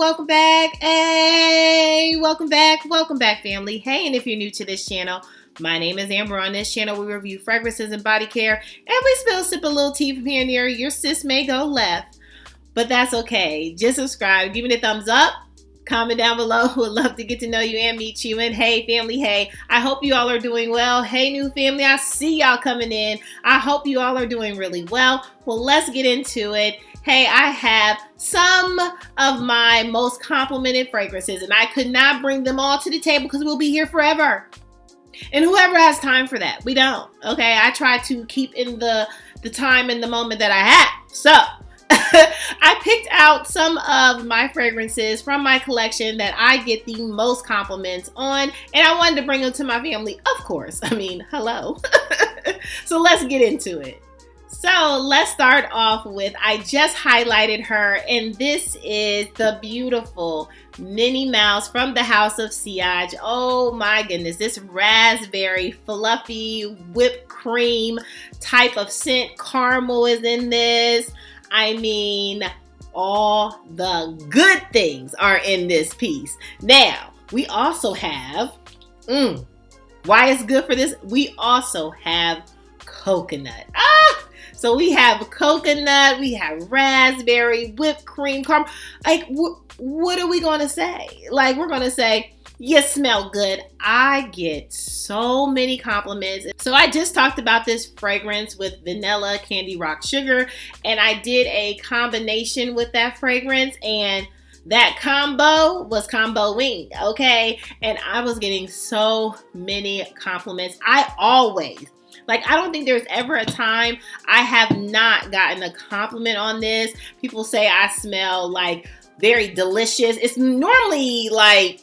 welcome back. Hey, welcome back, family. Hey, and if you're new to this channel, my name is Amber. On this channel, we review fragrances and body care, and we sip a little tea from here and there. Your sis may go left, but that's okay. Just subscribe, give me the thumbs up, comment down below. Would love to get to know you and meet you. And hey, family, hey, I hope you all are doing well. Hey, new family, I see y'all coming in. I hope you all are doing really well. Well, let's get into it. Hey, I have some of my most complimented fragrances, and I could not bring them all to the table because we'll be here forever. And whoever has time for that, we don't. Okay, I try to keep in the time and the moment that I have. So I picked out some of my fragrances from my collection that I get the most compliments on, and I wanted to bring them to my family, of course. I mean, hello. So let's get into it. So let's start off with, I just highlighted her, and this is the beautiful Minnie Mouse from the House of Sillage. Oh my goodness, this raspberry, fluffy, whipped cream type of scent. Caramel is in this. I mean, all the good things are in this piece. Now, we also have, why it's good for this? We also have coconut. So we have coconut, we have raspberry, whipped cream, caramel. Like, what are we going to say? Like, we're going to say, you smell good. I get so many compliments. So I just talked about this fragrance with vanilla, candy rock, sugar, and I did a combination with that fragrance, and that combo was comboing, okay? And I was getting so many compliments. I don't think there's ever a time I have not gotten a compliment on this. People say I smell like very delicious. It's normally like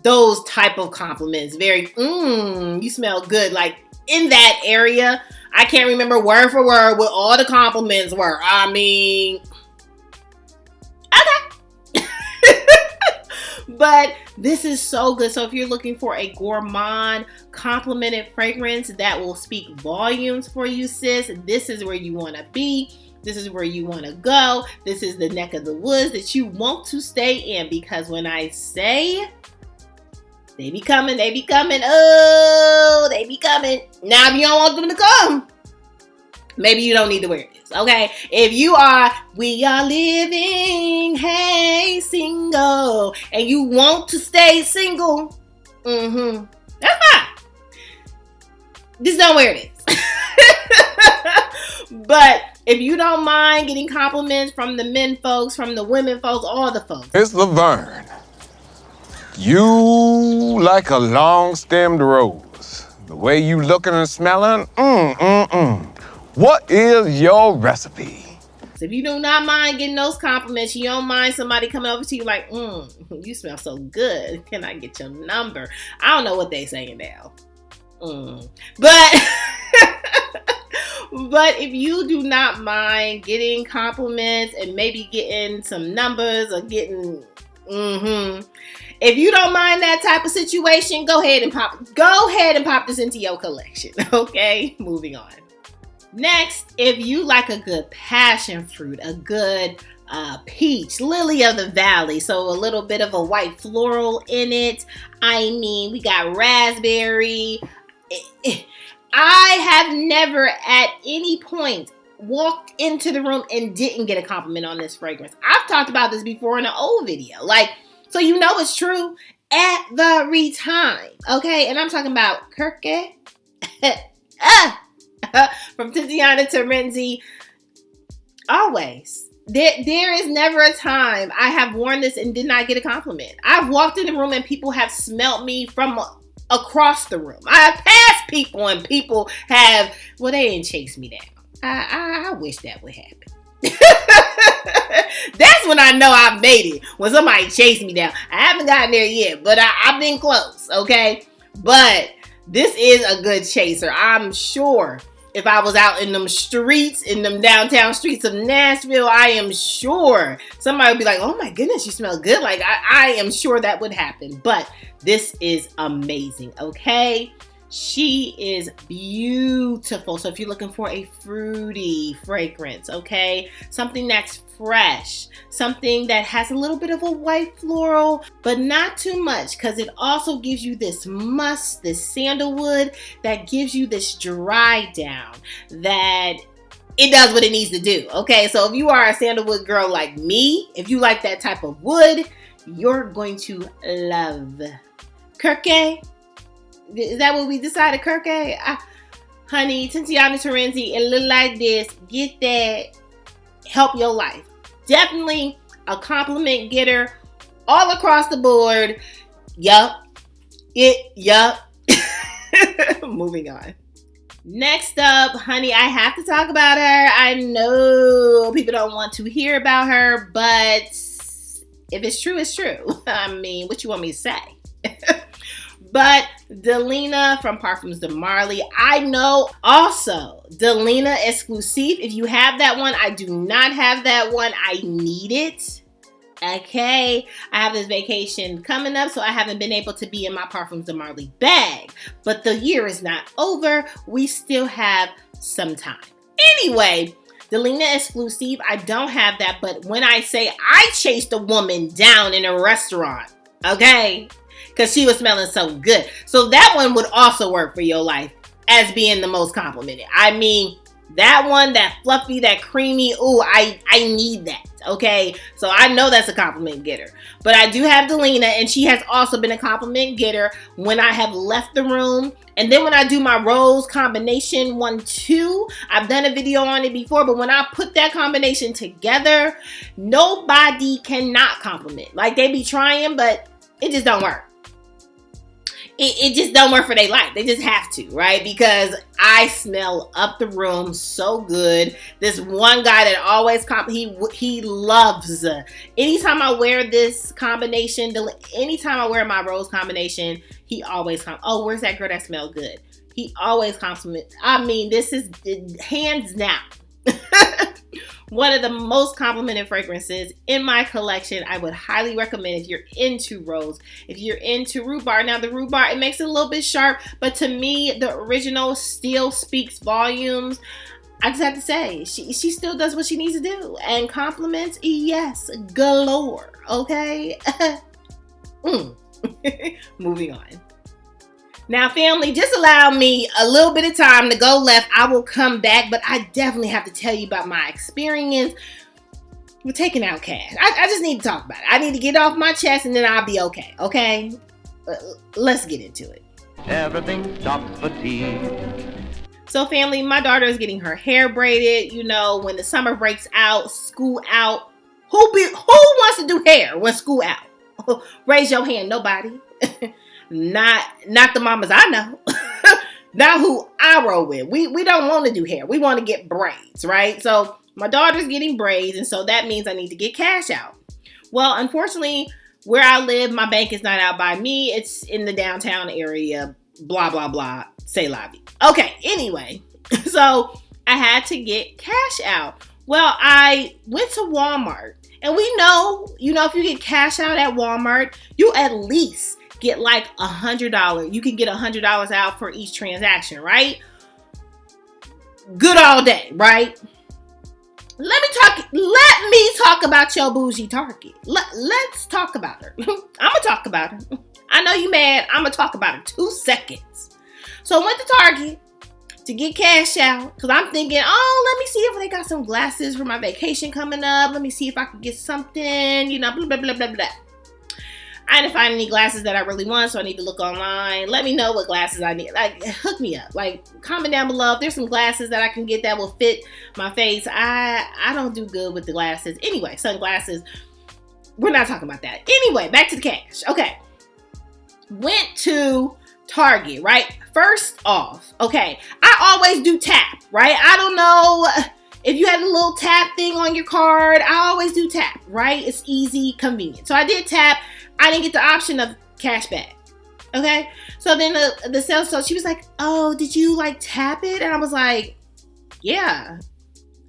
those type of compliments. Very, you smell good. Like in that area, I can't remember word for word what all the compliments were. I mean, okay. But this is so good. So if you're looking for a gourmand complimented fragrance that will speak volumes for you, sis, this is where you want to be. This is where you want to go. This is the neck of the woods that you want to stay in, because when I say they be coming, oh, they be coming. Now, if you don't want them to come, maybe you don't need to wear this, okay? If you are, we are living, hey, single, and you want to stay single, that's fine. Just don't wear this. But if you don't mind getting compliments from the men folks, from the women folks, all the folks. Miss Laverne, you like a long-stemmed rose. The way you looking and smelling, What is your recipe? So if you do not mind getting those compliments, you don't mind somebody coming over to you like, you smell so good. Can I get your number? I don't know what they saying now. But but if you do not mind getting compliments and maybe getting some numbers or getting, if you don't mind that type of situation, go ahead and pop this into your collection. Okay, moving on. Next, if you like a good passion fruit, a good peach, lily of the valley, so a little bit of a white floral in it. I mean, we got raspberry. I have never at any point walked into the room and didn't get a compliment on this fragrance. I've talked about this before in an old video. Like, so you know it's true every time, okay? And I'm talking about Kirke. From tizianaterenzi. Always. There is never a time I have worn this and did not get a compliment. I've walked in the room and people have smelled me from across the room. I have passed people and people have, well, they didn't chase me down. I wish that would happen. That's when I know I've made it, when somebody chased me down. I haven't gotten there yet, but I've been close, okay? But this is a good chaser. I'm sure if I was out in them streets, in them downtown streets of Nashville, I am sure somebody would be like, oh my goodness, you smell good. Like, I am sure that would happen. But this is amazing, okay? She is beautiful. So if you're looking for a fruity fragrance, okay, something that's fresh, something that has a little bit of a white floral, but not too much, because it also gives you this musk, this sandalwood that gives you this dry down that it does what it needs to do. Okay, so if you are a sandalwood girl like me, if you like that type of wood, you're going to love Kirke. Is that what we decided, Kirke? Honey, tizianaterenzi, it look like this. Get that. Help your life. Definitely a compliment getter all across the board. Yup. Moving on. Next up, honey, I have to talk about her. I know people don't want to hear about her, but if it's true, it's true. I mean, what you want me to say? But Delina from parfumsdemarly, I know also Delina exclusive. If you have that one, I do not have that one. I need it. Okay, I have this vacation coming up, so I haven't been able to be in my parfumsdemarly bag. But the year is not over. We still have some time. Anyway, Delina exclusive, I don't have that. But when I say I chased a woman down in a restaurant, okay, because she was smelling so good. So that one would also work for your life as being the most complimented. I mean, that one, that fluffy, that creamy, ooh, I need that, okay? So I know that's a compliment getter. But I do have Delina, and she has also been a compliment getter when I have left the room. And then when I do my rose combination 1-2, I've done a video on it before, but when I put that combination together, nobody cannot compliment. Like, they be trying, but it just don't work. It just don't work for their life. They just have to, right? Because I smell up the room so good. This one guy that always he loves. Anytime I wear this combination, anytime I wear my rose combination, he always oh, where's that girl that smelled good? He always compliments. I mean, this is hands down one of the most complimented fragrances in my collection. I would highly recommend if you're into rose, if you're into rhubarb. Now the rhubarb, it makes it a little bit sharp, but to me, the original still speaks volumes. I just have to say, she still does what she needs to do. And compliments, yes, galore, okay? Moving on. Now, family, just allow me a little bit of time to go left. I will come back, but I definitely have to tell you about my experience with taking out cash. I just need to talk about it. I need to get off my chest, and then I'll be okay, okay? Let's get into it. Everything stops for tea. So, family, my daughter is getting her hair braided. You know, when the summer breaks out, school out. Who wants to do hair when school out? Raise your hand. Nobody. Not the mamas I know. Not who I roll with. We don't want to do hair. We want to get braids, right? So my daughter's getting braids, and so that means I need to get cash out. Well, unfortunately, where I live, my bank is not out by me. It's in the downtown area. Blah, blah, blah. Say la vie. Okay, anyway. So I had to get cash out. Well, I went to Walmart. And we know, if you get cash out at Walmart, you at least get like $100. You can get $100 out for each transaction, right? Good all day, right? Let me talk about your bougie Target. Let's talk about her. I'm gonna talk about her. I know you mad. I'm gonna talk about her 2 seconds. So I went to Target to get cash out because I'm thinking, let me see if they got some glasses for my vacation coming up. Let me see if I can get something, blah, blah, blah, blah, blah. I didn't find any glasses that I really want, so I need to look online. Let me know what glasses I need. Like, hook me up. Like, comment down below if there's some glasses that I can get that will fit my face. I don't do good with the glasses. Anyway, sunglasses. We're not talking about that. Anyway, back to the cash. Okay. Went to Target, right? First off, okay, I always do tap, right? I don't know if you had a little tap thing on your card. I always do tap, right? It's easy, convenient. So I did tap. I didn't get the option of cash back. Okay. So then the sales, so she was like, oh, did you like tap it? And I was like, yeah,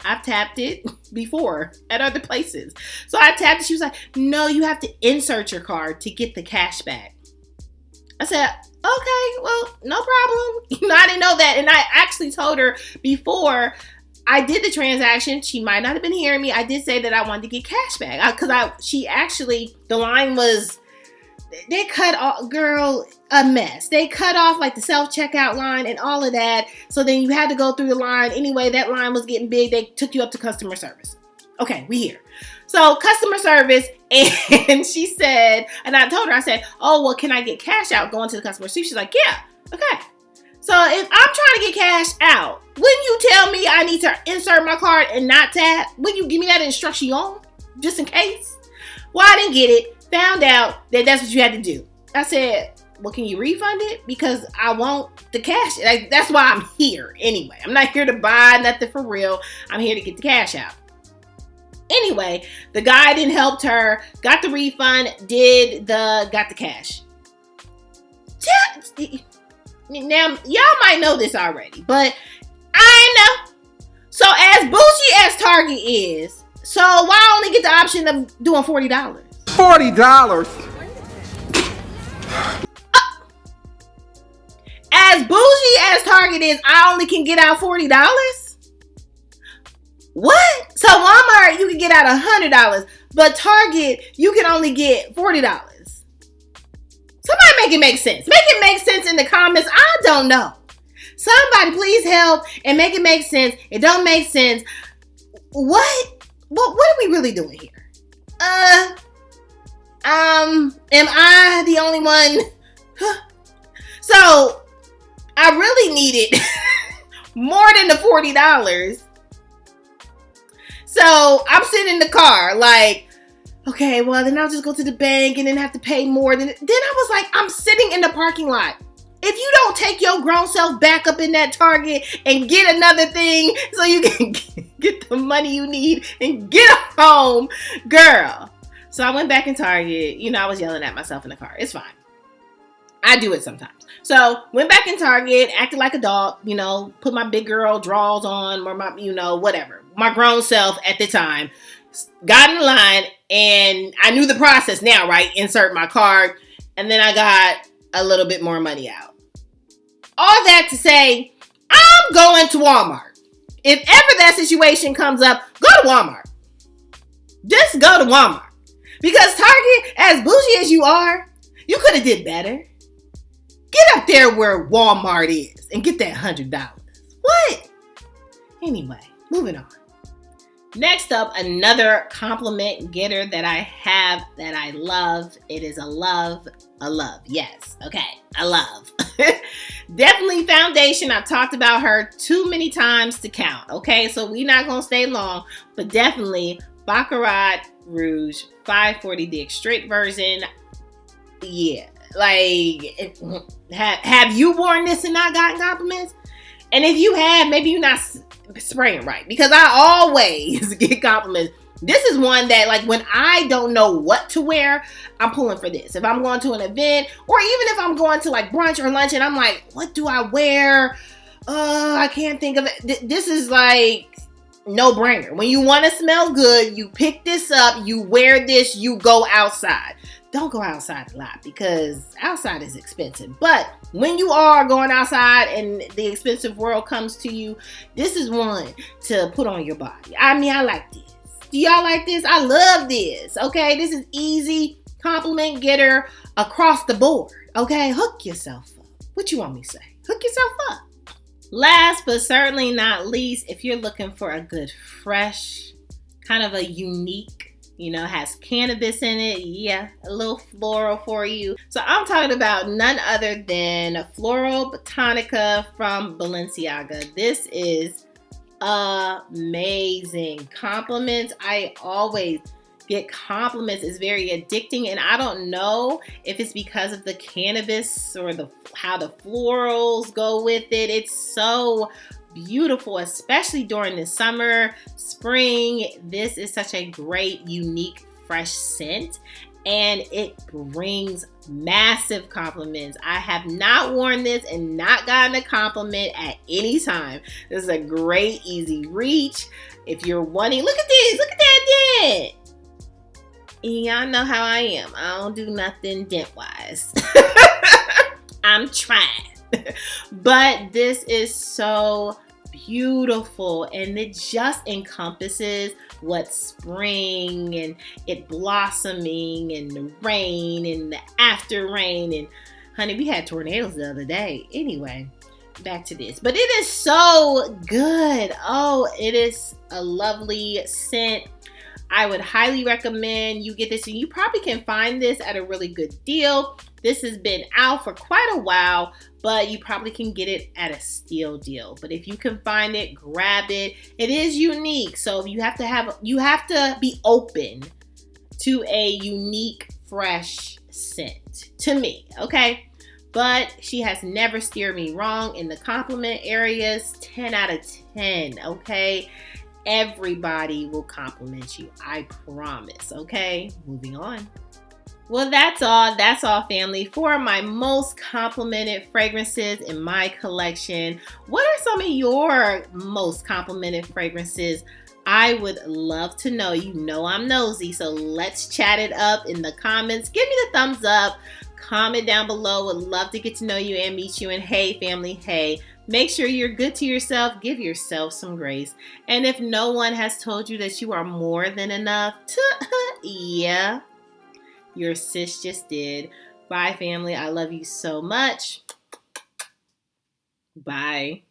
I've tapped it before at other places. So I tapped it. She was like, no, you have to insert your card to get the cash back. I said, okay, well, no problem. I didn't know that. And I actually told her before I did the transaction, she might not have been hearing me. I did say that I wanted to get cash back. The line was, they cut off, girl, a mess. They cut off like the self-checkout line and all of that. So then you had to go through the line. Anyway, that line was getting big. They took you up to customer service. Okay, we here. So customer service, and she said, and I told her, I said, oh, well, can I get cash out going to the customer service? She's like, yeah, okay. So if I'm trying to get cash out, wouldn't you tell me I need to insert my card and not tap? Wouldn't you give me that instruction on, just in case? Well, I didn't get it. Found out that that's what you had to do. I said, well, can you refund it? Because I want the cash. Like, that's why I'm here anyway. I'm not here to buy nothing for real. I'm here to get the cash out. Anyway, the guy didn't help her, got the refund, got the cash. Now, y'all might know this already, but I know. So as bougie as Target is, so why only get the option of doing $40? $40? As bougie as Target is, I only can get out $40? What? So Walmart, you can get out $100, but Target, you can only get $40. Somebody make it make sense. Make it make sense in the comments. I don't know. Somebody please help and make it make sense. It don't make sense. What are we really doing here? Am I the only one? So I really needed more than the $40. So I'm sitting in the car like, okay, well then I'll just go to the bank and then have to pay more. Then I was like, I'm sitting in the parking lot. If you don't take your grown self back up in that Target and get another thing so you can get the money you need and get home, girl. So I went back in Target. You know, I was yelling at myself in the car. It's fine. I do it sometimes. So went back in Target, acted like a dog, you know, put my big girl drawers on or my, you know, whatever. My grown self at the time, got in the line and I knew the process now, right? Insert my card and then I got a little bit more money out. All that to say, I'm going to Walmart. If ever that situation comes up, go to Walmart. Just go to Walmart. Because Target, as bougie as you are, you could have did better. Get up there where Walmart is and get that $100. What? Anyway, moving on. Next up, another compliment getter that I have that I love. It is a love. Yes, okay, a love. Definitely foundation. I've talked about her too many times to count. Okay, so we're not going to stay long, but definitely Baccarat Rouge 540, the Extrait version. Yeah, like, have you worn this and not gotten compliments? And if you have, maybe you're not spraying right, because I always get compliments. This is one that, like, when I don't know what to wear, I'm pulling for this. If I'm going to an event, or even if I'm going to like brunch or lunch and I'm like, what do I wear? I can't think of it. This is like no brainer. When you want to smell good, you pick this up, you wear this, you go outside. Don't go outside a lot because outside is expensive. But when you are going outside and the expensive world comes to you, this is one to put on your body. I mean, I like this. Do y'all like this? I love this. Okay, this is easy compliment getter across the board. Okay, hook yourself up. What you want me to say? Hook yourself up. Last but certainly not least, if you're looking for a good, fresh, kind of a unique, you know, has cannabis in it. Yeah, a little floral for you. So I'm talking about none other than FloraBotanica from Balenciaga. This is amazing. Compliments. I always get compliments. It's very addicting, and I don't know if it's because of the cannabis or how the florals go with it. It's so beautiful, especially during the summer, spring. This is such a great, unique, fresh scent, and it brings massive compliments. I have not worn this and not gotten a compliment at any time. This is a great, easy reach. If you're wanting, look at this, look at that dent. Y'all know how I am. I don't do nothing dent-wise. I'm trying. But this is so beautiful, and it just encompasses what spring and it blossoming and the rain and the after rain. And honey, we had tornadoes the other day. Anyway, back to this. But it is so good. Oh, it is a lovely scent. I would highly recommend you get this, and you probably can find this at a really good deal. This has been out for quite a while, but you probably can get it at a steal deal. But if you can find it, grab it. It is unique, so you have to be open to a unique, fresh scent to me, okay? But she has never steered me wrong in the compliment areas. 10 out of 10, okay? Everybody will compliment you, I promise, okay? Moving on. Well, that's all, family, for my most complimented fragrances in my collection. What are some of your most complimented fragrances? I would love to know. You know I'm nosy, so let's chat it up in the comments. Give me the thumbs up. Comment down below. Would love to get to know you and meet you. And hey, family, hey, make sure you're good to yourself. Give yourself some grace. And if no one has told you that you are more than enough, yeah, your sis just did. Bye, family. I love you so much. Bye.